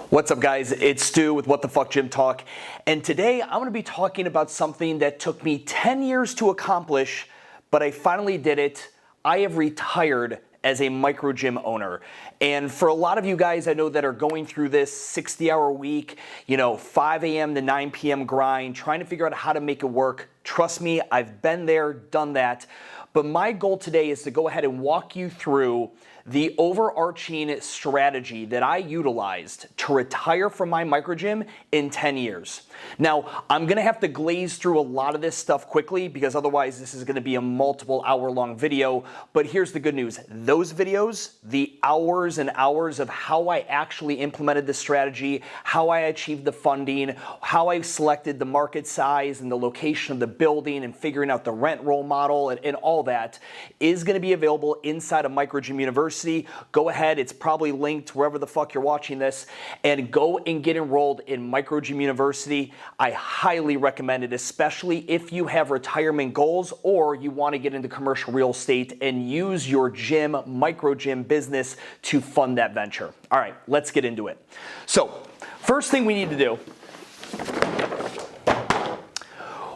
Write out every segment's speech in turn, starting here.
What's up, guys? It's Stu with What the Fuck Gym Talk, and today I'm going to be talking about something that took me 10 years to accomplish, but I finally did it. I have retired as a micro gym owner. And for a lot of you guys I know that are going through this 60-hour week, 5 a.m. to 9 p.m. grind, trying to figure out how to make it work, trust me, I've been there, done that. But my goal today is to go ahead and walk you through the overarching strategy that I utilized to retire from my micro gym in 10 years. Now, I'm gonna have to glaze through a lot of this stuff quickly because otherwise this is gonna be a multiple hour-long video. But here's the good news. Those videos, the hours and hours of how I actually implemented the strategy, how I achieved the funding, how I selected the market size and the location of the building and figuring out the rent roll model and all that is gonna be available inside of Micro Gym University. Go ahead, it's probably linked wherever the fuck you're watching this, and go and get enrolled in Micro Gym University. I highly recommend it, especially if you have retirement goals or you want to get into commercial real estate and use your gym, micro gym business to fund that venture. All right, let's get into it. So, first thing we need to do,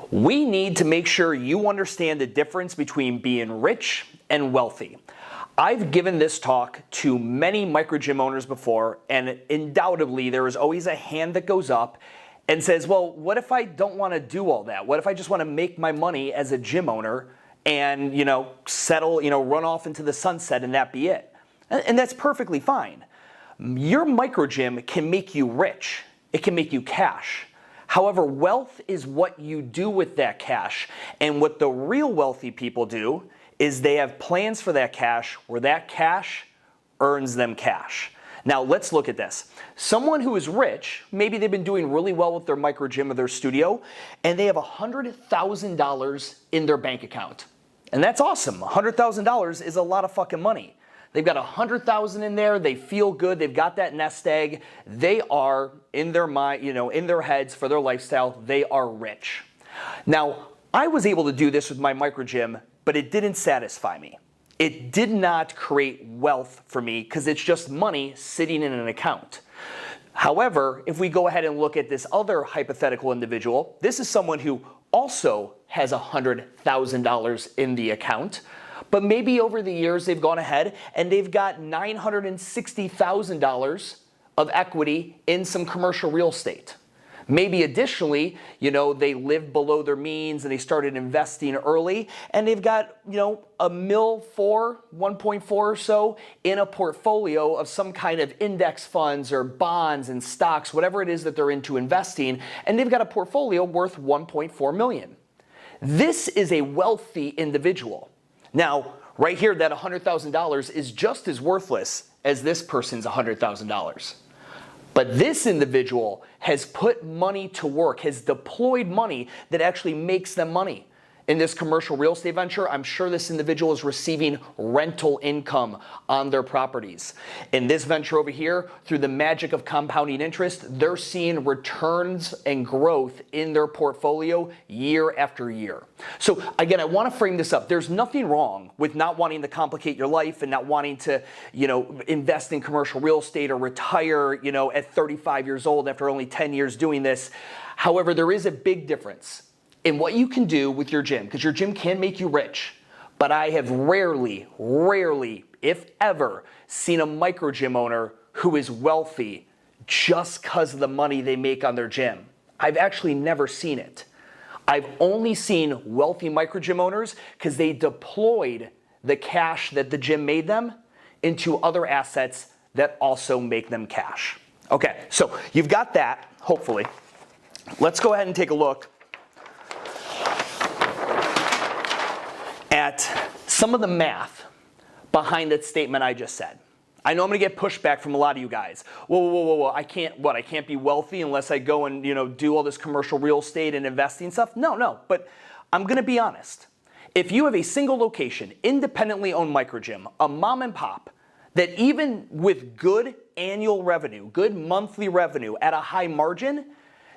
we need to make sure you understand the difference between being rich and wealthy. I've given this talk to many micro gym owners before, and undoubtedly there is always a hand that goes up and says, well, what if I don't want to do all that? What if I just want to make my money as a gym owner and, settle, run off into the sunset and that be it? And that's perfectly fine. Your micro gym can make you rich. It can make you cash. However, wealth is what you do with that cash. And what the real wealthy people do is they have plans for that cash where that cash earns them cash. Now let's look at this. Someone who is rich, maybe they've been doing really well with their micro gym or their studio, and they have $100,000 in their bank account. And that's awesome. $100,000 is a lot of fucking money. They've got $100,000 in there, they feel good, they've got that nest egg, they are in their mind, in their heads for their lifestyle, they are rich. Now, I was able to do this with my micro gym, but it didn't satisfy me. It did not create wealth for me because it's just money sitting in an account. However, if we go ahead and look at this other hypothetical individual, this is someone who also has $100,000 in the account, but maybe over the years they've gone ahead and they've got $960,000 of equity in some commercial real estate. Maybe additionally, they lived below their means and they started investing early and they've got, $1.4 or so in a portfolio of some kind of index funds or bonds and stocks, whatever it is that they're into investing, and they've got a portfolio worth $1.4 million. This is a wealthy individual. Now, right here, that $100,000 is just as worthless as this person's $100,000. But this individual has put money to work, has deployed money that actually makes them money. In this commercial real estate venture, I'm sure this individual is receiving rental income on their properties. In this venture over here, through the magic of compounding interest, they're seeing returns and growth in their portfolio year after year. So again, I want to frame this up. There's nothing wrong with not wanting to complicate your life and not wanting to, invest in commercial real estate or retire, at 35 years old after only 10 years doing this. However, there is a big difference in what you can do with your gym, because your gym can make you rich. But I have rarely, if ever, seen a micro gym owner who is wealthy just because of the money they make on their gym. I've actually never seen it. I've only seen wealthy micro gym owners because they deployed the cash that the gym made them into other assets that also make them cash. Okay, so you've got that, hopefully. Let's go ahead and take a look at some of the math behind that statement I just said. I know I'm gonna get pushback from a lot of you guys. Whoa, I can't be wealthy unless I go and do all this commercial real estate and investing stuff? No, but I'm gonna be honest. If you have a single location, independently owned micro gym, a mom and pop, that even with good annual revenue, good monthly revenue at a high margin,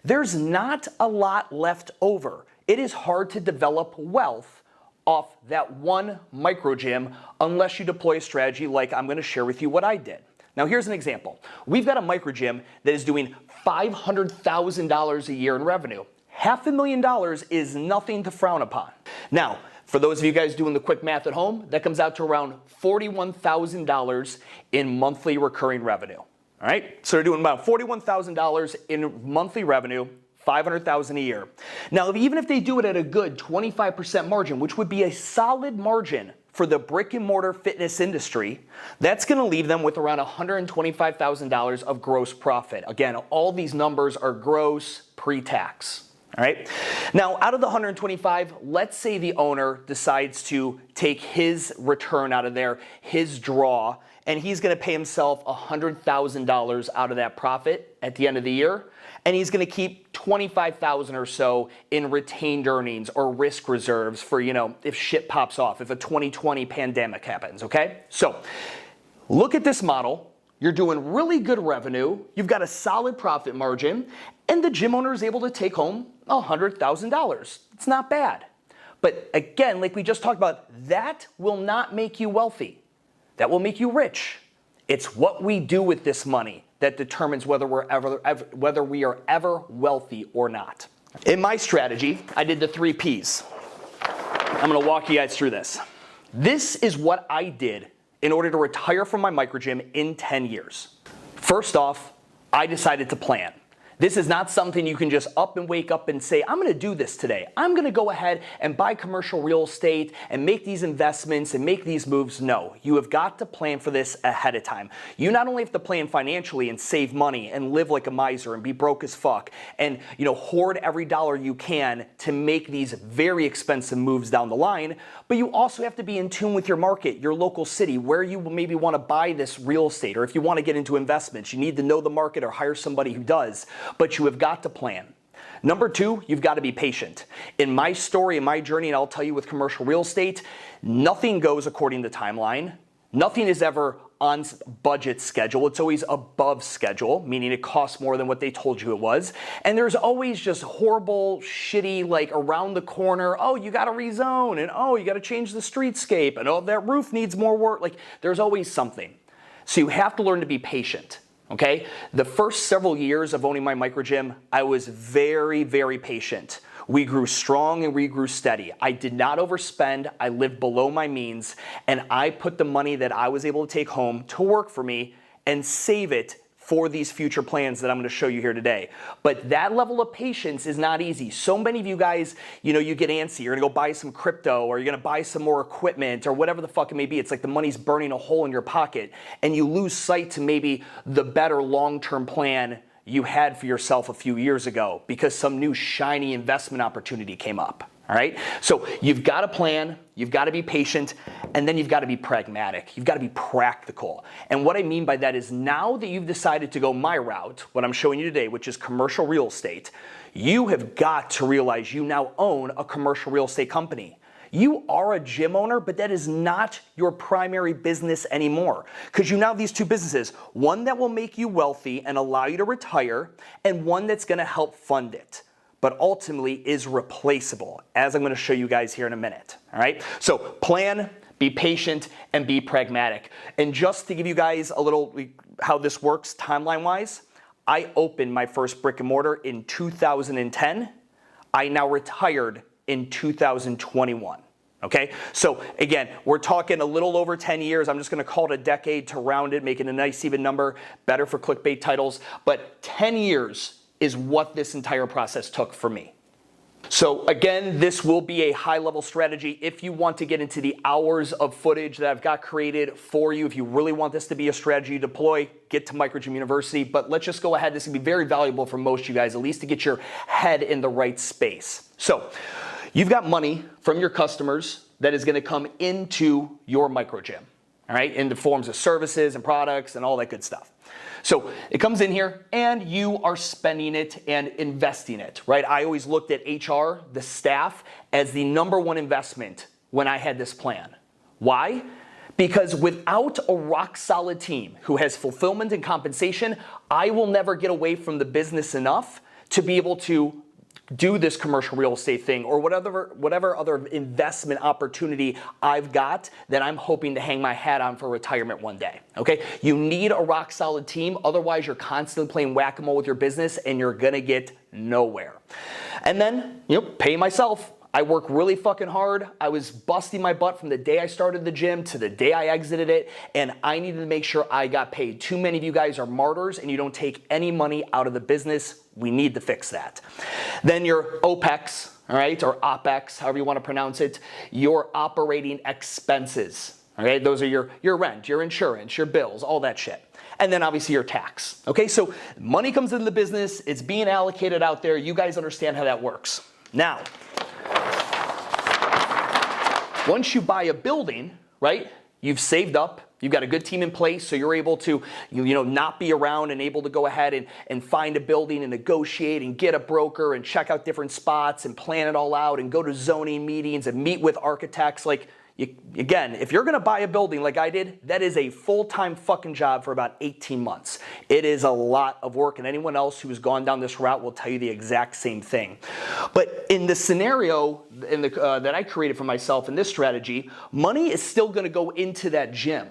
there's not a lot left over. It is hard to develop wealth off that one micro gym unless you deploy a strategy like I'm going to share with you what I did. Now here's an example. We've got a microgym that is doing $500,000 a year in revenue. $500,000 is nothing to frown upon. Now, for those of you guys doing the quick math at home, that comes out to around $41,000 in monthly recurring revenue. All right, so they're doing about $41,000 in monthly revenue, $500,000 a year. Now, even if they do it at a good 25% margin, which would be a solid margin for the brick and mortar fitness industry, that's going to leave them with around $125,000 of gross profit. Again, all these numbers are gross pre-tax. All right. Now, out of the 125, let's say the owner decides to take his return out of there, his draw, and he's going to pay himself $100,000 out of that profit at the end of the year, and he's going to keep $25,000 or so in retained earnings or risk reserves for, if shit pops off, if a 2020 pandemic happens, okay? So, look at this model. You're doing really good revenue, you've got a solid profit margin, and the gym owner is able to take home $100,000. It's not bad. But again, like we just talked about, that will not make you wealthy. That will make you rich. It's what we do with this money that determines whether we are ever wealthy or not. In my strategy, I did the 3 Ps. I'm gonna walk you guys through this. This is what I did in order to retire from my microgym in 10 years. First off, I decided to plan. This is not something you can just up and wake up and say, I'm going to do this today. I'm going to go ahead and buy commercial real estate and make these investments and make these moves. No, you have got to plan for this ahead of time. You not only have to plan financially and save money and live like a miser and be broke as fuck and, hoard every dollar you can to make these very expensive moves down the line, but you also have to be in tune with your market, your local city, where you maybe want to buy this real estate, or if you want to get into investments, you need to know the market or hire somebody who does. But you have got to plan. Number 2, you've got to be patient. In my story, in my journey, and I'll tell you with commercial real estate, nothing goes according to timeline. Nothing is ever on budget schedule. It's always above schedule, meaning it costs more than what they told you it was. And there's always just horrible, shitty, like around the corner, oh, you got to rezone, and oh, you got to change the streetscape, and oh, that roof needs more work. Like there's always something. So you have to learn to be patient. Okay, the first several years of owning my microgym, I was very, very patient. We grew strong and we grew steady. I did not overspend. I lived below my means, and I put the money that I was able to take home to work for me and save it for these future plans that I'm going to show you here today. But that level of patience is not easy. So many of you guys, you get antsy. You're going to go buy some crypto, or you're going to buy some more equipment, or whatever the fuck it may be. It's like the money's burning a hole in your pocket, and you lose sight to maybe the better long-term plan you had for yourself a few years ago because some new shiny investment opportunity came up. All right, so you've got to plan, you've got to be patient, and then you've got to be pragmatic. You've got to be practical. And what I mean by that is now that you've decided to go my route, what I'm showing you today, which is commercial real estate, you have got to realize you now own a commercial real estate company. You are a gym owner, but that is not your primary business anymore, because you now have these 2 businesses, one that will make you wealthy and allow you to retire, and one that's going to help fund it, but ultimately is replaceable, as I'm going to show you guys here in a minute. All right, so plan, be patient, and be pragmatic. And just to give you guys a little how this works timeline-wise, I opened my first brick and mortar in 2010. I now retired in 2021. Okay, so again, we're talking a little over 10 years. I'm just going to call it a decade to round it, making a nice even number, better for clickbait titles. But 10 years is what this entire process took for me. So again, this will be a high-level strategy. If you want to get into the hours of footage that I've got created for you, if you really want this to be a strategy you deploy, get to Microgym University. But let's just go ahead. This can be very valuable for most of you guys, at least to get your head in the right space. So you've got money from your customers that is going to come into your microgym, all right, in the forms of services and products and all that good stuff. So it comes in here and you are spending it and investing it, right? I always looked at HR, the staff, as the #1 investment when I had this plan. Why? Because without a rock solid team who has fulfillment and compensation, I will never get away from the business enough to be able to do this commercial real estate thing or whatever other investment opportunity I've got that I'm hoping to hang my hat on for retirement one day, okay? You need a rock solid team, otherwise you're constantly playing whack-a-mole with your business and you're gonna get nowhere. And then, pay myself. I work really fucking hard. I was busting my butt from the day I started the gym to the day I exited it, and I needed to make sure I got paid. Too many of you guys are martyrs and you don't take any money out of the business. We need to fix that. Then your OPEX, all right, or OPEX, however you want to pronounce it, your operating expenses, okay? Those are your rent, your insurance, your bills, all that shit. And then obviously your tax, okay? So money comes into the business, it's being allocated out there. You guys understand how that works. Now, once you buy a building, right, you've saved up, you've got a good team in place, so you're able to not be around and able to go ahead and find a building and negotiate and get a broker and check out different spots and plan it all out and go to zoning meetings and meet with architects. Like, again, if you're gonna buy a building like I did, that is a full-time fucking job for about 18 months. It is a lot of work, and anyone else who has gone down this route will tell you the exact same thing. But in the scenario that I created for myself in this strategy, money is still gonna go into that gym,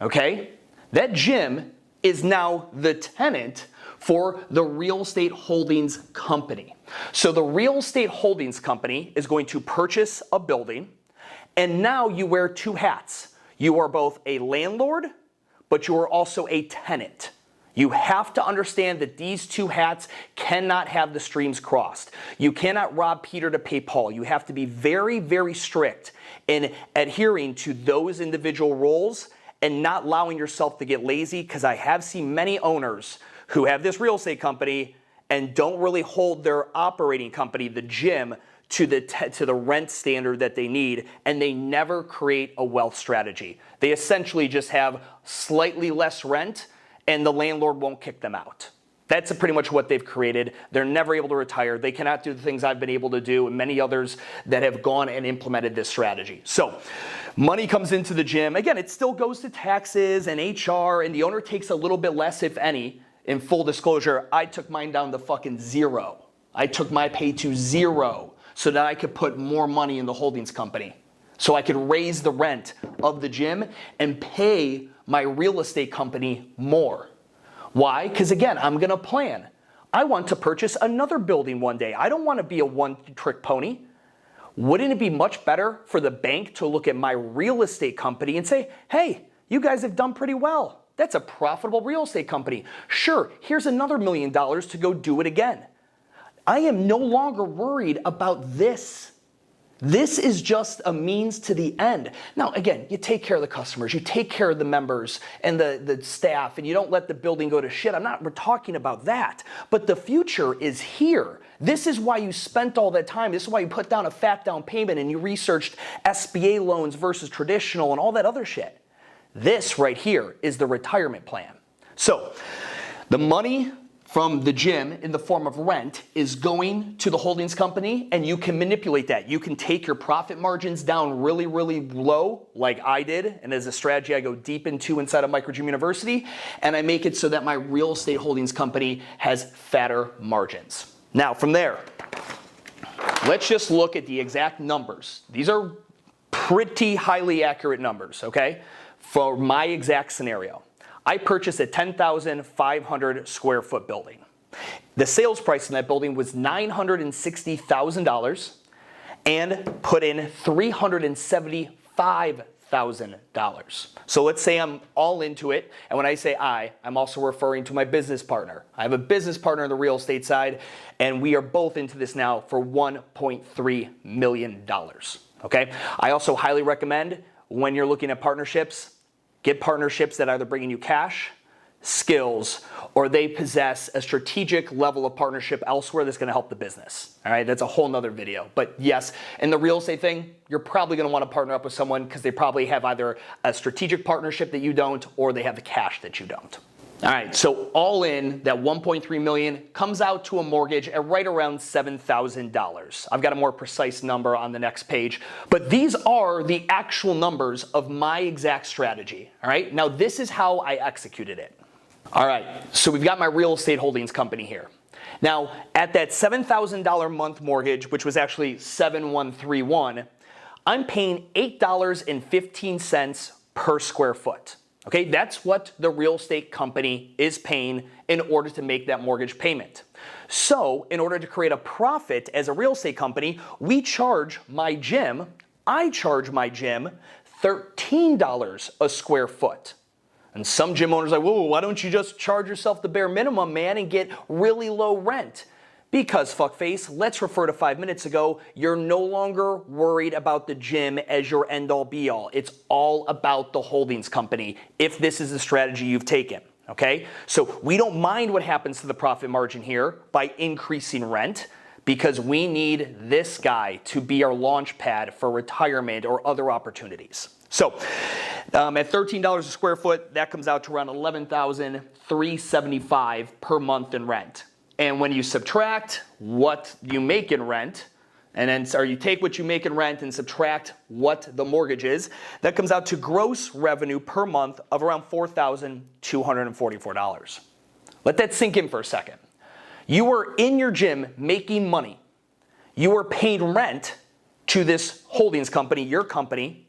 okay? That gym is now the tenant for the real estate holdings company. So the real estate holdings company is going to purchase a building, and now you wear two hats. You are both a landlord, but you are also a tenant. You have to understand that these two hats cannot have the streams crossed. You cannot rob Peter to pay Paul. You have to be very, very strict in adhering to those individual roles and not allowing yourself to get lazy, because I have seen many owners who have this real estate company and don't really hold their operating company, the gym, to the rent standard that they need, and they never create a wealth strategy. They essentially just have slightly less rent and the landlord won't kick them out. That's pretty much what they've created. They're never able to retire. They cannot do the things I've been able to do and many others that have gone and implemented this strategy. So money comes into the gym. Again, it still goes to taxes and HR, and the owner takes a little bit less, if any. In full disclosure, I took mine down to fucking zero. I took my pay to zero, so that I could put more money in the holdings company. So I could raise the rent of the gym and pay my real estate company more. Why? Because again, I'm gonna plan. I want to purchase another building one day. I don't wanna be a one-trick pony. Wouldn't it be much better for the bank to look at my real estate company and say, hey, you guys have done pretty well. That's a profitable real estate company. Sure, here's another $1 million to go do it again. I am no longer worried about this. This is just a means to the end. Now, again, you take care of the customers, you take care of the members and the staff, and you don't let the building go to shit. We're talking about that. But the future is here. This is why you spent all that time. This is why you put down a fat down payment and you researched SBA loans versus traditional and all that other shit. This right here is the retirement plan. So, the money from the gym in the form of rent is going to the holdings company, and you can manipulate that. You can take your profit margins down really, really low, like I did, and as a strategy I go deep into inside of Microgym University, and I make it so that my real estate holdings company has fatter margins. Now from there, let's just look at the exact numbers. These are pretty highly accurate numbers, okay, for my exact scenario. I purchased a 10,500 square foot building. The sales price in that building was $960,000 and put in $375,000. So let's say I'm all into it, and when I say I'm also referring to my business partner. I have a business partner on the real estate side, and we are both into this now for $1.3 million, okay? I also highly recommend, when you're looking at partnerships, get partnerships that either bring in you cash, skills, or they possess a strategic level of partnership elsewhere that's gonna help the business. All right, that's a whole nother video. But yes, in the real estate thing, you're probably gonna wanna partner up with someone because they probably have either a strategic partnership that you don't, or they have the cash that you don't. All right, so all in, that 1.3 million comes out to a mortgage at right around $7,000. I've got a more precise number on the next page, but these are the actual numbers of my exact strategy. All right, now this is how I executed it. All right, so we've got my real estate holdings company here. Now, at that $7,000 a month mortgage, which was actually 7131, I'm paying $8.15 per square foot. Okay, that's what the real estate company is paying in order to make that mortgage payment. So, in order to create a profit as a real estate company, I charge my gym $13 a square foot. And some gym owners are like, whoa, why don't you just charge yourself the bare minimum, man, and get really low rent? Because, fuckface, let's refer to 5 minutes ago, you're no longer worried about the gym as your end-all be-all. It's all about the holdings company if this is the strategy you've taken, okay? So we don't mind what happens to the profit margin here by increasing rent, because we need this guy to be our launch pad for retirement or other opportunities. So at $13 a square foot, that comes out to around $11,375 per month in rent. And when you subtract what you make in rent, or you take what you make in rent and subtract what the mortgage is, that comes out to gross revenue per month of around $4,244. Let that sink in for a second. You are in your gym making money. You are paying rent to this holdings company, your company,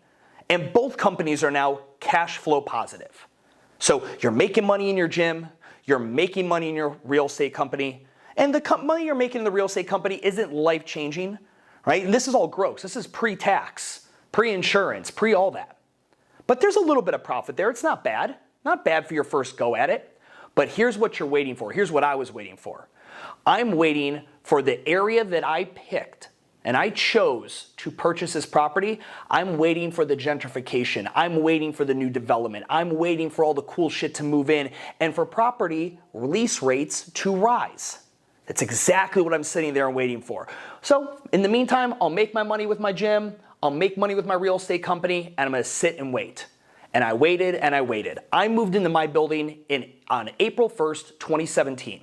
and both companies are now cash flow positive. So you're making money in your gym, you're making money in your real estate company, and the money you're making in the real estate company isn't life-changing, right? And this is all gross. This is pre-tax, pre-insurance, pre-all that. But there's a little bit of profit there. It's not bad. Not bad for your first go at it. But here's what you're waiting for. Here's what I was waiting for. I'm waiting for the area that I picked and I chose to purchase this property. I'm waiting for the gentrification. I'm waiting for the new development. I'm waiting for all the cool shit to move in and for property lease rates to rise. That's exactly what I'm sitting there and waiting for. So in the meantime, I'll make my money with my gym. I'll make money with my real estate company, and I'm going to sit and wait. And I waited and I waited. I moved into my building on April 1st, 2017.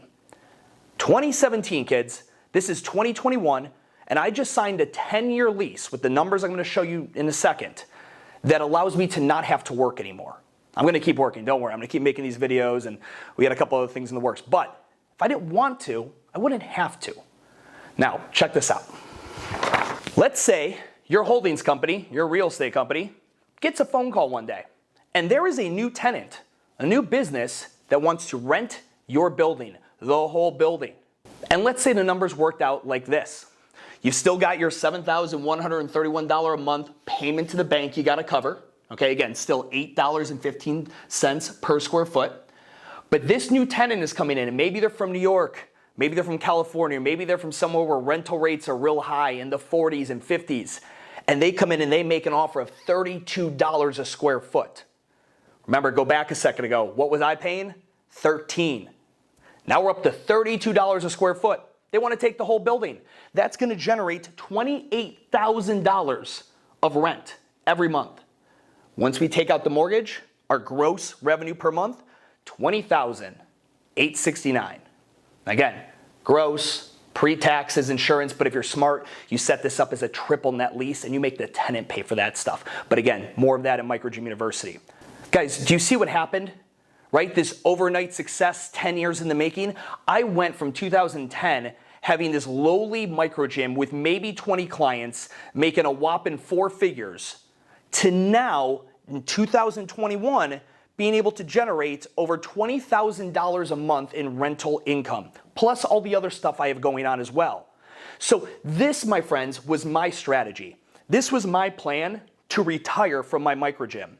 2017, kids. This is 2021. And I just signed a 10-year lease with the numbers I'm going to show you in a second that allows me to not have to work anymore. I'm going to keep working. Don't worry. I'm going to keep making these videos, and we got a couple other things in the works. But if I didn't want to, I wouldn't have to. Now, check this out. Let's say your holdings company, your real estate company, gets a phone call one day, and there is a new tenant, a new business that wants to rent your building, the whole building. And let's say the numbers worked out like this. You've still got your $7,131 a month payment to the bank you got to cover. Okay, again, still $8.15 per square foot. But this new tenant is coming in, and maybe they're from New York, maybe they're from California, maybe they're from somewhere where rental rates are real high in the 40s and 50s. And they come in and they make an offer of $32 a square foot. Remember, go back a second ago. What was I paying? $13. Now we're up to $32 a square foot. They want to take the whole building. That's going to generate $28,000 of rent every month. Once we take out the mortgage, our gross revenue per month, $20,869. Again, gross, pre-taxes, insurance, but if you're smart, you set this up as a triple net lease and you make the tenant pay for that stuff. But again, more of that in Microgym University. Guys, do you see what happened? Right? This overnight success, 10 years in the making. I went from 2010 having this lowly microgym with maybe 20 clients, making a whopping 4 figures, to now, in 2021, being able to generate over $20,000 a month in rental income, plus all the other stuff I have going on as well. So this, my friends, was my strategy. This was my plan to retire from my microgym.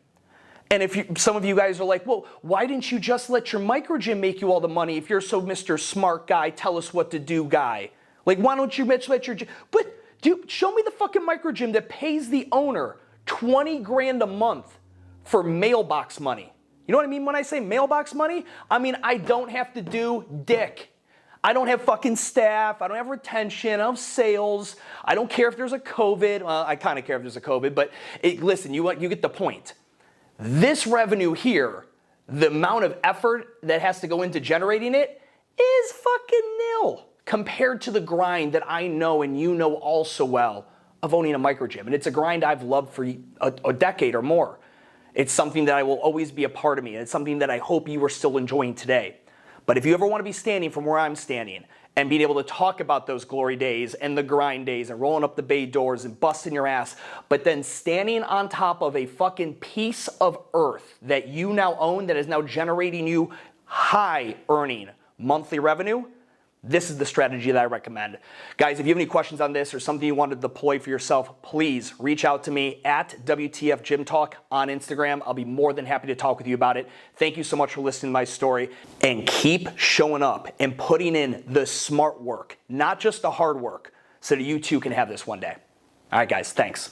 And if some of you guys are like, well, why didn't you just let your microgym make you all the money if you're so Mr. Smart Guy, tell us what to do guy? Like, why don't you let your gym? But dude, show me the fucking microgym that pays the owner 20 grand a month for mailbox money. You know what I mean when I say mailbox money? I mean, I don't have to do dick. I don't have fucking staff. I don't have retention. I don't have sales. I don't care if there's a COVID. Well, I kind of care if there's a COVID, but listen, you get the point. This revenue here, the amount of effort that has to go into generating it is fucking nil compared to the grind that I know and you know all so well of owning a microgym. And it's a grind I've loved for a decade or more. It's something that I will always be a part of me. It's something that I hope you are still enjoying today. But if you ever want to be standing from where I'm standing and being able to talk about those glory days and the grind days and rolling up the bay doors and busting your ass, but then standing on top of a fucking piece of earth that you now own that is now generating you high earning monthly revenue, this is the strategy that I recommend. Guys, if you have any questions on this or something you want to deploy for yourself, please reach out to me at WTF Gym Talk on Instagram. I'll be more than happy to talk with you about it. Thank you so much for listening to my story, and keep showing up and putting in the smart work, not just the hard work, so that you too can have this one day. All right, guys, thanks.